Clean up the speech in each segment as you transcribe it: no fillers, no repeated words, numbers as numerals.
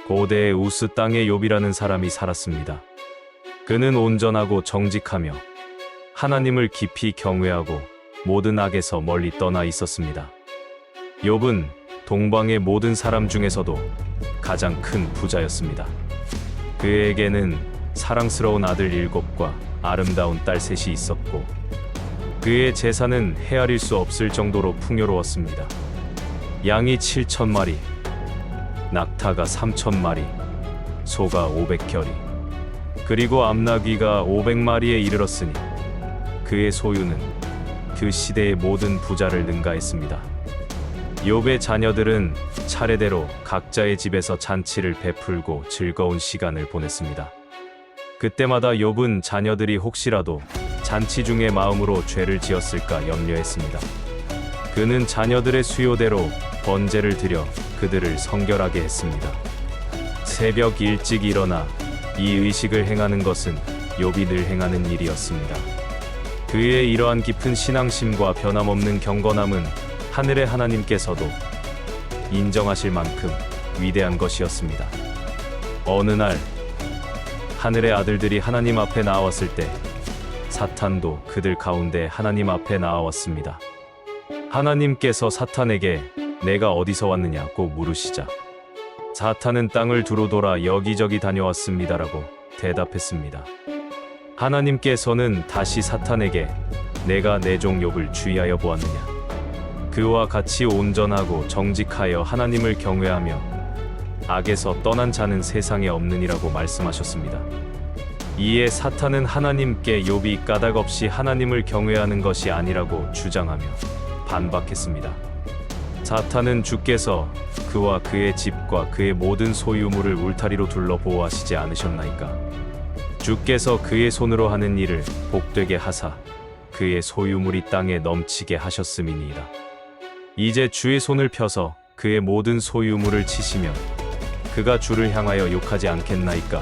고대의 우스 땅에 욥이라는 사람이 살았습니다. 그는 온전하고 정직하며 하나님을 깊이 경외하고 모든 악에서 멀리 떠나 있었습니다. 욥은 동방의 모든 사람 중에서도 가장 큰 부자였습니다. 그에게는 사랑스러운 아들 7과 아름다운 딸 3이 있었고, 그의 재산은 헤아릴 수 없을 정도로 풍요로웠습니다. 양이 7,000마리, 낙타가 3,000마리, 소가 500겨리, 그리고 암나귀가 500마리에 이르렀으니 그의 소유는 그 시대의 모든 부자를 능가했습니다. 욥의 자녀들은 차례대로 각자의 집에서 잔치를 베풀고 즐거운 시간을 보냈습니다. 그때마다 욥은 자녀들이 혹시라도 잔치 중에 마음으로 죄를 지었을까 염려했습니다. 그는 자녀들의 수요대로 번제를 드려 그들을 성결하게 했습니다. 새벽 일찍 일어나 이 의식을 행하는 것은 욥이 늘 행하는 일이었습니다. 그의 이러한 깊은 신앙심과 변함없는 경건함은 하늘의 하나님께서도 인정하실 만큼 위대한 것이었습니다. 어느 날 하늘의 아들들이 하나님 앞에 나왔을 때 사탄도 그들 가운데 하나님 앞에 나왔습니다. 하나님께서 사탄에게 내가 어디서 왔느냐고 물으시자 사탄은 땅을 두루 돌아 여기저기 다녀왔습니다라고 대답했습니다. 하나님께서는 다시 사탄에게 내가 내 종 욥을 주의하여 보았느냐, 그와 같이 온전하고 정직하여 하나님을 경외하며 악에서 떠난 자는 세상에 없느니라고 말씀하셨습니다. 이에 사탄은 하나님께 욥이 까닭없이 하나님을 경외하는 것이 아니라고 주장하며 반박했습니다. 사탄은 주께서 그와 그의 집과 그의 모든 소유물을 울타리로 둘러 보호하시지 않으셨나이까? 주께서 그의 손으로 하는 일을 복되게 하사 그의 소유물이 땅에 넘치게 하셨음이니이다. 이제 주의 손을 펴서 그의 모든 소유물을 치시면 그가 주를 향하여 욕하지 않겠나이까?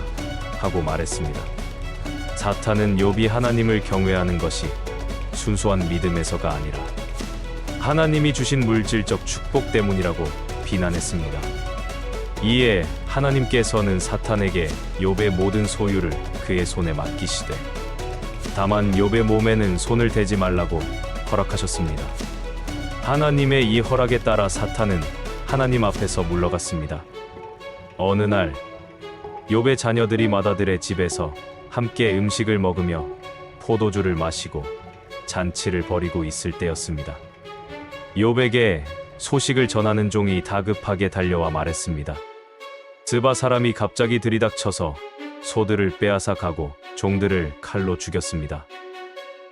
하고 말했습니다. 사탄은 욥이 하나님을 경외하는 것이 순수한 믿음에서가 아니라 하나님이 주신 물질적 축복 때문이라고 비난했습니다. 이에 하나님께서는 사탄에게 욥의 모든 소유를 그의 손에 맡기시되 다만 욥의 몸에는 손을 대지 말라고 허락하셨습니다. 하나님의 이 허락에 따라 사탄은 하나님 앞에서 물러갔습니다. 어느 날 욥의 자녀들이 맏아들의 집에서 함께 음식을 먹으며 포도주를 마시고 잔치를 벌이고 있을 때였습니다. 욥에게 소식을 전하는 종이 다급하게 달려와 말했습니다. 스바 사람이 갑자기 들이닥쳐서 소들을 빼앗아 가고 종들을 칼로 죽였습니다.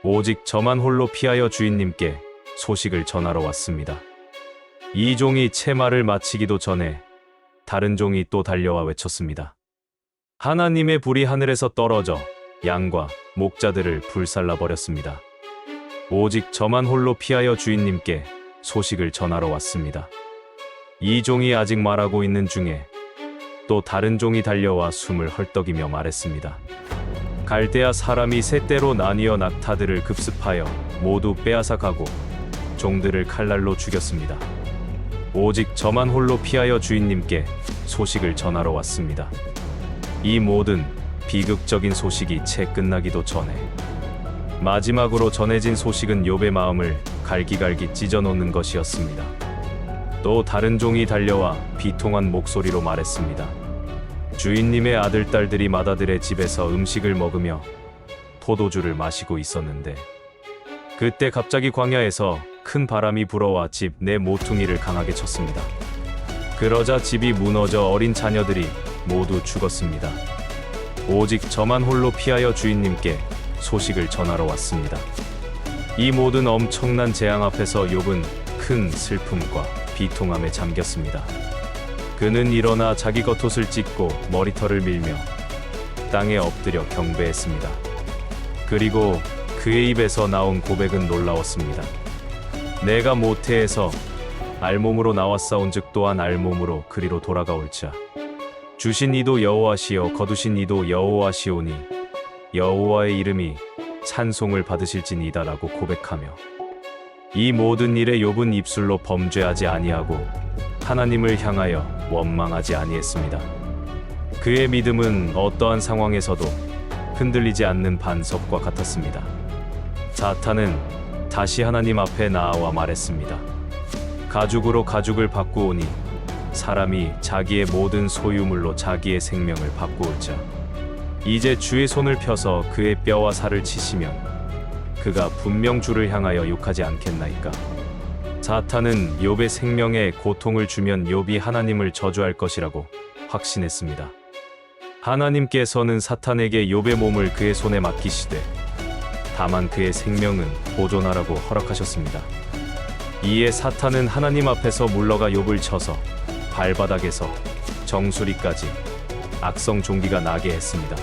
오직 저만 홀로 피하여 주인님께 소식을 전하러 왔습니다. 이 종이 채 말을 마치기도 전에 다른 종이 또 달려와 외쳤습니다. 하나님의 불이 하늘에서 떨어져 양과 목자들을 불살라 버렸습니다. 오직 저만 홀로 피하여 주인님께 소식을 전하러 왔습니다. 이 종이 아직 말하고 있는 중에 또 다른 종이 달려와 숨을 헐떡이며 말했습니다. 갈대아 사람이 세 떼로 나뉘어 낙타들을 급습하여 모두 빼앗아 가고 종들을 칼날로 죽였습니다. 오직 저만 홀로 피하여 주인님께 소식을 전하러 왔습니다. 이 모든 비극적인 소식이 채 끝나기도 전에 마지막으로 전해진 소식은 욥의 마음을 갈기갈기 찢어놓는 것이었습니다. 또 다른 종이 달려와 비통한 목소리로 말했습니다. 주인님의 아들, 딸들이 맏아들의 집에서 음식을 먹으며 포도주를 마시고 있었는데 그때 갑자기 광야에서 큰 바람이 불어와 집 내 모퉁이를 강하게 쳤습니다. 그러자 집이 무너져 어린 자녀들이 모두 죽었습니다. 오직 저만 홀로 피하여 주인님께 소식을 전하러 왔습니다. 이 모든 엄청난 재앙 앞에서 욥은 큰 슬픔과 비통함에 잠겼습니다. 그는 일어나 자기 겉옷을 찢고 머리털을 밀며 땅에 엎드려 경배했습니다. 그리고 그의 입에서 나온 고백은 놀라웠습니다. 내가 모태에서 알몸으로 나왔사온즉 또한 알몸으로 그리로 돌아가올자. 주신 이도 여호와시요 거두신 이도 여호와시오니 여호와의 이름이 찬송을 받으실지니이다라고 고백하며 이 모든 일에 욥은 입술로 범죄하지 아니하고 하나님을 향하여 원망하지 아니했습니다. 그의 믿음은 어떠한 상황에서도 흔들리지 않는 반석과 같았습니다. 사탄은 다시 하나님 앞에 나아와 말했습니다. 가죽으로 가죽을 바꾸오니 사람이 자기의 모든 소유물로 자기의 생명을 바꾸었자 이제 주의 손을 펴서 그의 뼈와 살을 치시면 그가 분명 주를 향하여 욕하지 않겠나이까. 사탄은 욥의 생명에 고통을 주면 욥이 하나님을 저주할 것이라고 확신했습니다. 하나님께서는 사탄에게 욥의 몸을 그의 손에 맡기시되 다만 그의 생명은 보존하라고 허락하셨습니다. 이에 사탄은 하나님 앞에서 물러가 욥을 쳐서 발바닥에서 정수리까지 악성 종기가 나게 했습니다.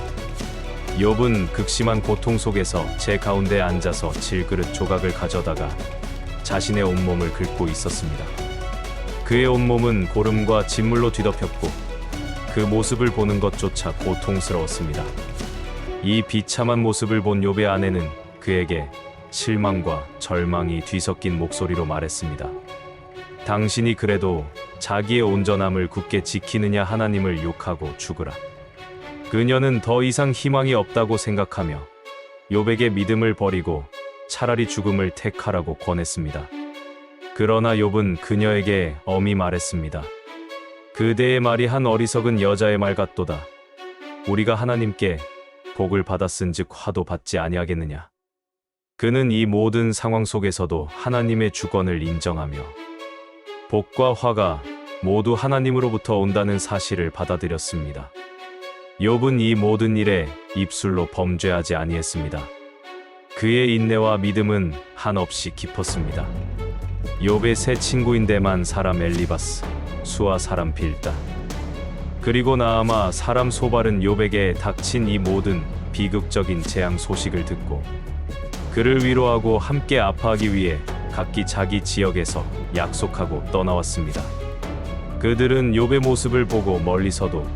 욥은 극심한 고통 속에서 제 가운데 앉아서 질그릇 조각을 가져다가 자신의 온몸을 긁고 있었습니다. 그의 온몸은 고름과 진물로 뒤덮였고 그 모습을 보는 것조차 고통스러웠습니다. 이 비참한 모습을 본 욥의 아내는 그에게 실망과 절망이 뒤섞인 목소리로 말했습니다. 당신이 그래도 자기의 온전함을 굳게 지키느냐 하나님을 욕하고 죽으라. 그녀는 더 이상 희망이 없다고 생각하며 욥에게 믿음을 버리고 차라리 죽음을 택하라고 권했습니다. 그러나 욥은 그녀에게 엄히 말했습니다. 그대의 말이 한 어리석은 여자의 말 같도다. 우리가 하나님께 복을 받았은즉 화도 받지 아니하겠느냐. 그는 이 모든 상황 속에서도 하나님의 주권을 인정하며 복과 화가 모두 하나님으로부터 온다는 사실을 받아들였습니다. 욥은 이 모든 일에 입술로 범죄하지 아니했습니다. 그의 인내와 믿음은 한없이 깊었습니다. 욥의 세 친구인 대만 사람 엘리바스, 수아 사람 빌다, 그리고 나아마 사람 소발은 욥에게 닥친 이 모든 비극적인 재앙 소식을 듣고 그를 위로하고 함께 아파하기 위해 각기 자기 지역에서 약속하고 떠나왔습니다. 그들은 욥의 모습을 보고 멀리서도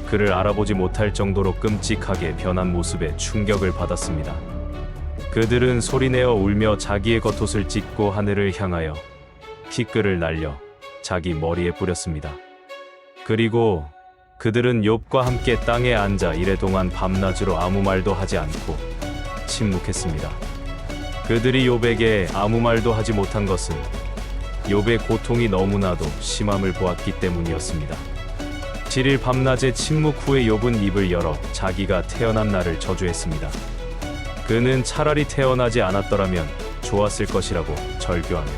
그를 알아보지 못할 정도로 끔찍하게 변한 모습에 충격을 받았습니다. 그들은 소리내어 울며 자기의 겉옷을 찢고 하늘을 향하여 티끌을 날려 자기 머리에 뿌렸습니다. 그리고 그들은 욥과 함께 땅에 앉아 이래동안 밤낮으로 아무 말도 하지 않고 침묵했습니다. 그들이 욥에게 아무 말도 하지 못한 것은 욥의 고통이 너무나도 심함을 보았기 때문이었습니다. 7일 밤낮의 침묵 후에 욥은 입을 열어 자기가 태어난 날을 저주했습니다. 그는 차라리 태어나지 않았더라면 좋았을 것이라고 절규하며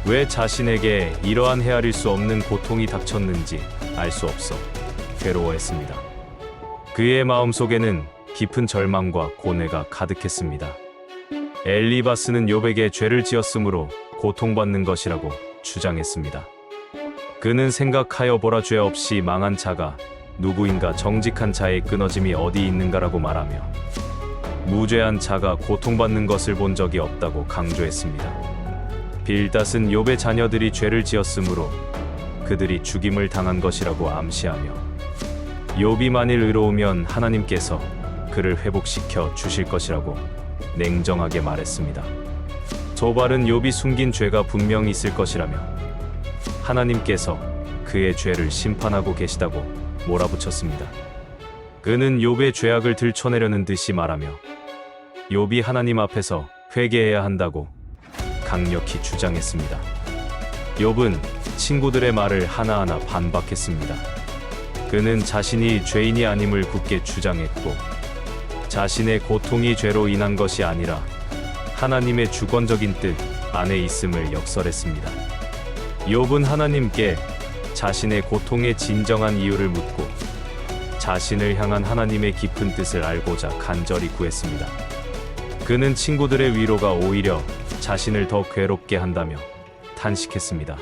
왜 자신에게 이러한 헤아릴 수 없는 고통이 닥쳤는지 알 수 없어 괴로워했습니다. 그의 마음속에는 깊은 절망과 고뇌가 가득했습니다. 엘리바스는 욥에게 죄를 지었으므로 고통받는 것이라고 주장했습니다. 그는 생각하여 보라, 죄 없이 망한 자가 누구인가, 정직한 자의 끊어짐이 어디 있는가라고 말하며 무죄한 자가 고통받는 것을 본 적이 없다고 강조했습니다. 빌닷은 욥의 자녀들이 죄를 지었으므로 그들이 죽임을 당한 것이라고 암시하며 욥이 만일 의로우면 하나님께서 그를 회복시켜 주실 것이라고 냉정하게 말했습니다. 소발은 욥이 숨긴 죄가 분명히 있을 것이라며 하나님께서 그의 죄를 심판하고 계시다고 몰아붙였습니다. 그는 욥의 죄악을 들춰내려는 듯이 말하며 욥이 하나님 앞에서 회개해야 한다고 강력히 주장했습니다. 욥은 친구들의 말을 하나하나 반박했습니다. 그는 자신이 죄인이 아님을 굳게 주장했고 자신의 고통이 죄로 인한 것이 아니라 하나님의 주권적인 뜻 안에 있음을 역설했습니다. 욥은 하나님께 자신의 고통의 진정한 이유를 묻고 자신을 향한 하나님의 깊은 뜻을 알고자 간절히 구했습니다. 그는 친구들의 위로가 오히려 자신을 더 괴롭게 한다며 탄식했습니다.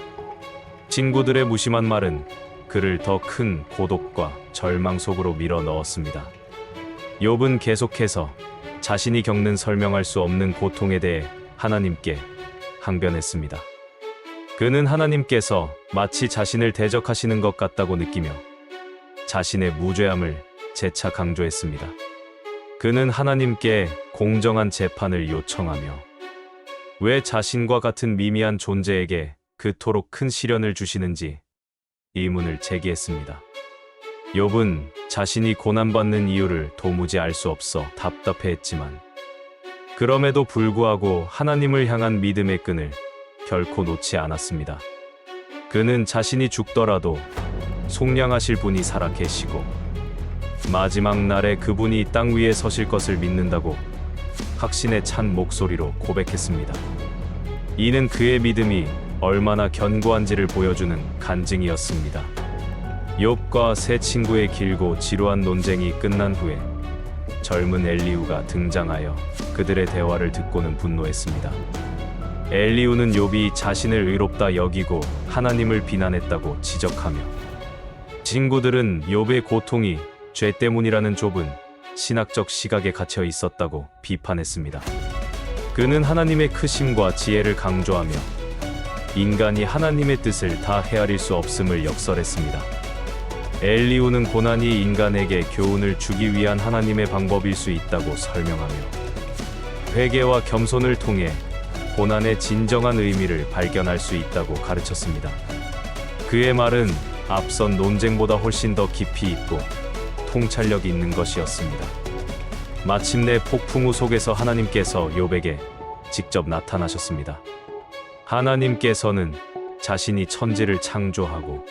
친구들의 무심한 말은 그를 더 큰 고독과 절망 속으로 밀어 넣었습니다. 욥은 계속해서 자신이 겪는 설명할 수 없는 고통에 대해 하나님께 항변했습니다. 그는 하나님께서 마치 자신을 대적하시는 것 같다고 느끼며 자신의 무죄함을 재차 강조했습니다. 그는 하나님께 공정한 재판을 요청하며 왜 자신과 같은 미미한 존재에게 그토록 큰 시련을 주시는지 의문을 제기했습니다. 욥은 자신이 고난받는 이유를 도무지 알 수 없어 답답해했지만 그럼에도 불구하고 하나님을 향한 믿음의 끈을 결코 놓지 않았습니다. 그는 자신이 죽더라도 속량하실 분이 살아 계시고 마지막 날에 그분이 땅 위에 서실 것을 믿는다고 확신에 찬 목소리로 고백했습니다. 이는 그의 믿음이 얼마나 견고한지를 보여주는 간증이었습니다. 욥과 세 친구의 길고 지루한 논쟁이 끝난 후에 젊은 엘리후가 등장하여 그들의 대화를 듣고는 분노했습니다. 엘리후는 욥이 자신을 의롭다 여기고 하나님을 비난했다고 지적하며 친구들은 욥의 고통이 죄 때문이라는 좁은 신학적 시각에 갇혀 있었다고 비판했습니다. 그는 하나님의 크심과 지혜를 강조하며 인간이 하나님의 뜻을 다 헤아릴 수 없음을 역설했습니다. 엘리후는 고난이 인간에게 교훈을 주기 위한 하나님의 방법일 수 있다고 설명하며 회개와 겸손을 통해 고난의 진정한 의미를 발견할 수 있다고 가르쳤습니다. 그의 말은 앞선 논쟁보다 훨씬 더 깊이 있고 통찰력 있는 것이었습니다. 마침내 폭풍우 속에서 하나님께서 욥에게 직접 나타나셨습니다. 하나님께서는 자신이 천지를 창조하고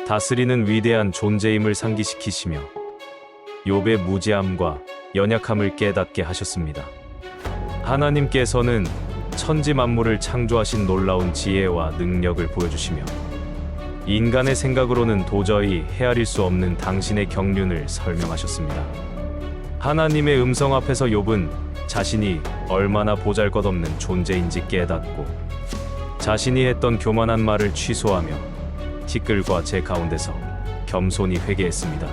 다스리는 위대한 존재임을 상기시키시며 욥의 무지함과 연약함을 깨닫게 하셨습니다. 하나님께서는 천지 만물을 창조하신 놀라운 지혜와 능력을 보여주시며 인간의 생각으로는 도저히 헤아릴 수 없는 당신의 경륜을 설명하셨습니다. 하나님의 음성 앞에서 욥은 자신이 얼마나 보잘것없는 존재인지 깨닫고 자신이 했던 교만한 말을 취소하며 티끌과 재 가운데서 겸손히 회개했습니다.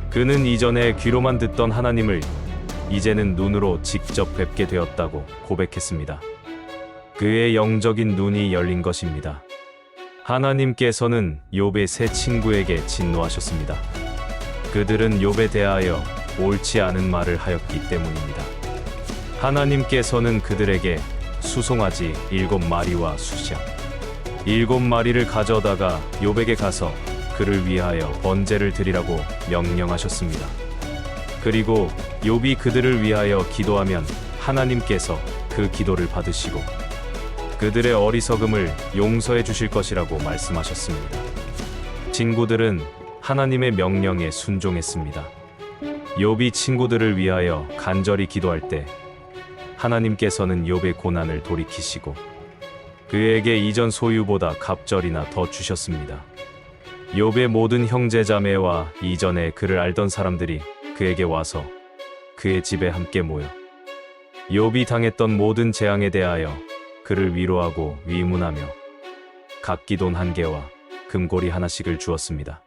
그는 이전에 귀로만 듣던 하나님을 이제는 눈으로 직접 뵙게 되었다고 고백했습니다. 그의 영적인 눈이 열린 것입니다. 하나님께서는 욥의 세 친구에게 진노하셨습니다. 그들은 욥에 대하여 옳지 않은 말을 하였기 때문입니다. 하나님께서는 그들에게 수송아지 7마리와 수작 7마리를 가져다가 욥에게 가서 그를 위하여 번제를 드리라고 명령하셨습니다. 그리고 욥이 그들을 위하여 기도하면 하나님께서 그 기도를 받으시고 그들의 어리석음을 용서해 주실 것이라고 말씀하셨습니다. 친구들은 하나님의 명령에 순종했습니다. 욥이 친구들을 위하여 간절히 기도할 때 하나님께서는 욥의 고난을 돌이키시고 그에게 이전 소유보다 갑절이나 더 주셨습니다. 욥의 모든 형제자매와 이전에 그를 알던 사람들이 그에게 와서 그의 집에 함께 모여 욥이 당했던 모든 재앙에 대하여 그를 위로하고 위문하며 각기 돈 1개와 금고리 하나씩을 주었습니다.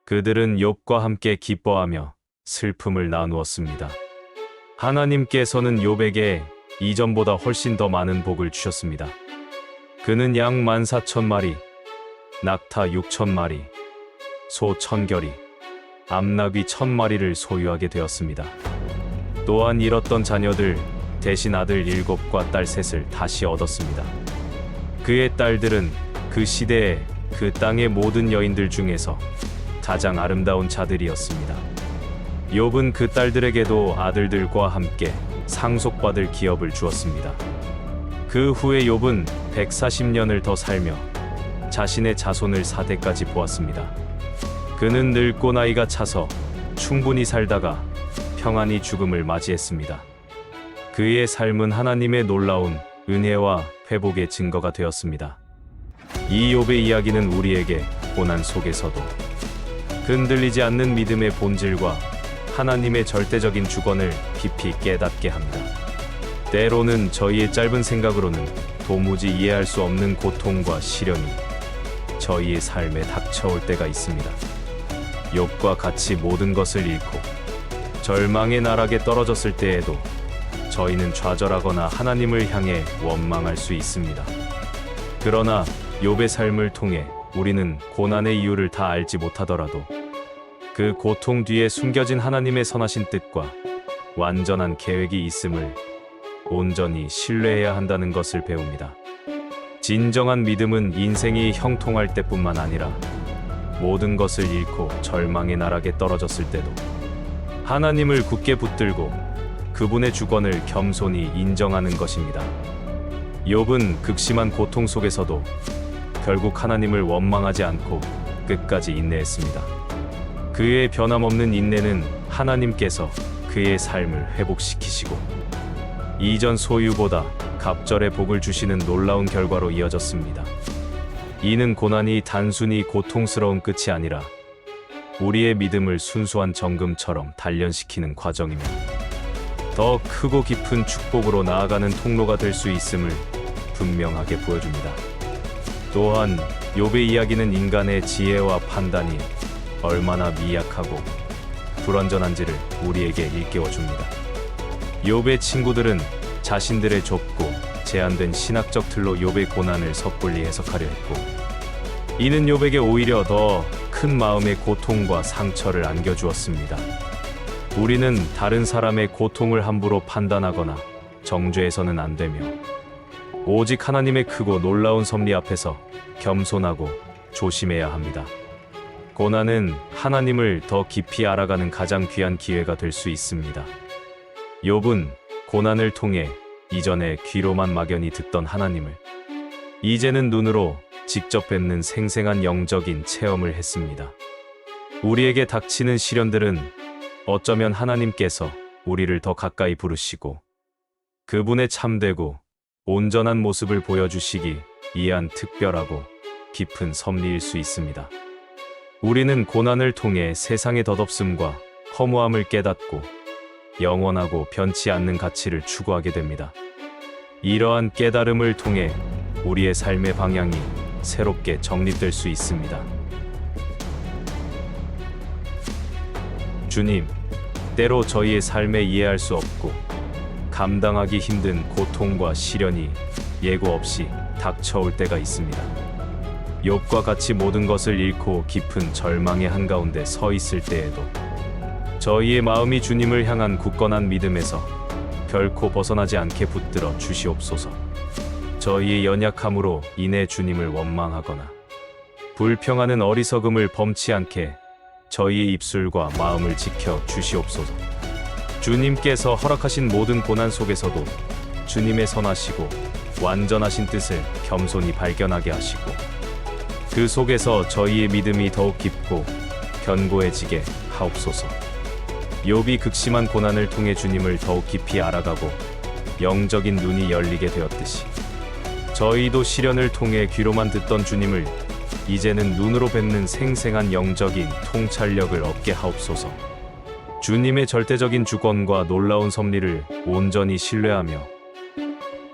그들은 욥과 함께 기뻐하며 슬픔을 나누었습니다. 하나님께서는 욥에게 이전보다 훨씬 더 많은 복을 주셨습니다. 그는 양 14,000마리, 낙타 6,000마리, 소 1,000결이, 암나귀 1,000마리를 소유하게 되었습니다. 또한 잃었던 자녀들 대신 아들 7과 딸 3을 다시 얻었습니다. 그의 딸들은 그 시대에 그 땅의 모든 여인들 중에서 가장 아름다운 자들이었습니다. 욥은 그 딸들에게도 아들들과 함께 상속받을 기업을 주었습니다. 그 후에 욥은 140년을 더 살며 자신의 자손을 4대까지 보았습니다. 그는 늙고 나이가 차서 충분히 살다가 평안히 죽음을 맞이했습니다. 그의 삶은 하나님의 놀라운 은혜와 회복의 증거가 되었습니다. 이 욥의 이야기는 우리에게 고난 속에서도 흔들리지 않는 믿음의 본질과 하나님의 절대적인 주권을 깊이 깨닫게 합니다. 때로는 저희의 짧은 생각으로는 도무지 이해할 수 없는 고통과 시련이 저희의 삶에 닥쳐올 때가 있습니다. 욥과 같이 모든 것을 잃고 절망의 나락에 떨어졌을 때에도 저희는 좌절하거나 하나님을 향해 원망할 수 있습니다. 그러나 욥의 삶을 통해 우리는 고난의 이유를 다 알지 못하더라도 그 고통 뒤에 숨겨진 하나님의 선하신 뜻과 완전한 계획이 있음을 온전히 신뢰해야 한다는 것을 배웁니다. 진정한 믿음은 인생이 형통할 때뿐만 아니라 모든 것을 잃고 절망의 나락에 떨어졌을 때도 하나님을 굳게 붙들고 그분의 주권을 겸손히 인정하는 것입니다. 욥은 극심한 고통 속에서도 결국 하나님을 원망하지 않고 끝까지 인내했습니다. 그의 변함없는 인내는 하나님께서 그의 삶을 회복시키시고 이전 소유보다 갑절의 복을 주시는 놀라운 결과로 이어졌습니다. 이는 고난이 단순히 고통스러운 끝이 아니라 우리의 믿음을 순수한 정금처럼 단련시키는 과정이며 더 크고 깊은 축복으로 나아가는 통로가 될 수 있음을 분명하게 보여줍니다. 또한 욥의 이야기는 인간의 지혜와 판단이 얼마나 미약하고 불완전한지를 우리에게 일깨워줍니다. 욥의 친구들은 자신들의 좁고 제한된 신학적 틀로 욥의 고난을 섣불리 해석하려 했고, 이는 욥에게 오히려 더 큰 마음의 고통과 상처를 안겨주었습니다. 우리는 다른 사람의 고통을 함부로 판단하거나 정죄해서는 안 되며, 오직 하나님의 크고 놀라운 섭리 앞에서 겸손하고 조심해야 합니다. 고난은 하나님을 더 깊이 알아가는 가장 귀한 기회가 될 수 있습니다. 욥은 고난을 통해 이전에 귀로만 막연히 듣던 하나님을 이제는 눈으로 직접 뵙는 생생한 영적인 체험을 했습니다. 우리에게 닥치는 시련들은 어쩌면 하나님께서 우리를 더 가까이 부르시고 그분의 참되고 온전한 모습을 보여주시기 위한 특별하고 깊은 섭리일 수 있습니다. 우리는 고난을 통해 세상의 덧없음과 허무함을 깨닫고 영원하고 변치 않는 가치를 추구하게 됩니다. 이러한 깨달음을 통해 우리의 삶의 방향이 새롭게 정립될 수 있습니다. 주님, 때로 저희의 삶에 이해할 수 없고 감당하기 힘든 고통과 시련이 예고 없이 닥쳐올 때가 있습니다. 욥과 같이 모든 것을 잃고 깊은 절망의 한가운데 서 있을 때에도 저희의 마음이 주님을 향한 굳건한 믿음에서 결코 벗어나지 않게 붙들어 주시옵소서. 저희의 연약함으로 인해 주님을 원망하거나 불평하는 어리석음을 범치 않게 저희의 입술과 마음을 지켜 주시옵소서. 주님께서 허락하신 모든 고난 속에서도 주님의 선하시고 완전하신 뜻을 겸손히 발견하게 하시고 그 속에서 저희의 믿음이 더욱 깊고 견고해지게 하옵소서. 욥이 극심한 고난을 통해 주님을 더욱 깊이 알아가고 영적인 눈이 열리게 되었듯이 저희도 시련을 통해 귀로만 듣던 주님을 이제는 눈으로 뵙는 생생한 영적인 통찰력을 얻게 하옵소서. 주님의 절대적인 주권과 놀라운 섭리를 온전히 신뢰하며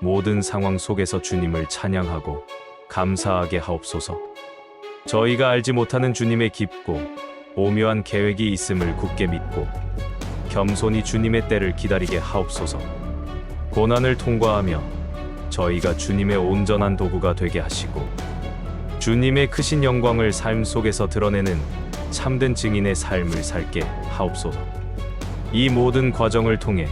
모든 상황 속에서 주님을 찬양하고 감사하게 하옵소서. 저희가 알지 못하는 주님의 깊고 오묘한 계획이 있음을 굳게 믿고 겸손히 주님의 때를 기다리게 하옵소서. 고난을 통과하며 저희가 주님의 온전한 도구가 되게 하시고 주님의 크신 영광을 삶 속에서 드러내는 참된 증인의 삶을 살게 하옵소서. 이 모든 과정을 통해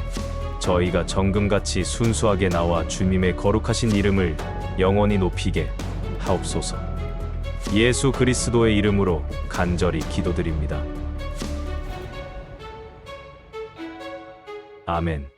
저희가 정금같이 순수하게 나와 주님의 거룩하신 이름을 영원히 높이게 하옵소서. 예수 그리스도의 이름으로 간절히 기도드립니다. 아멘.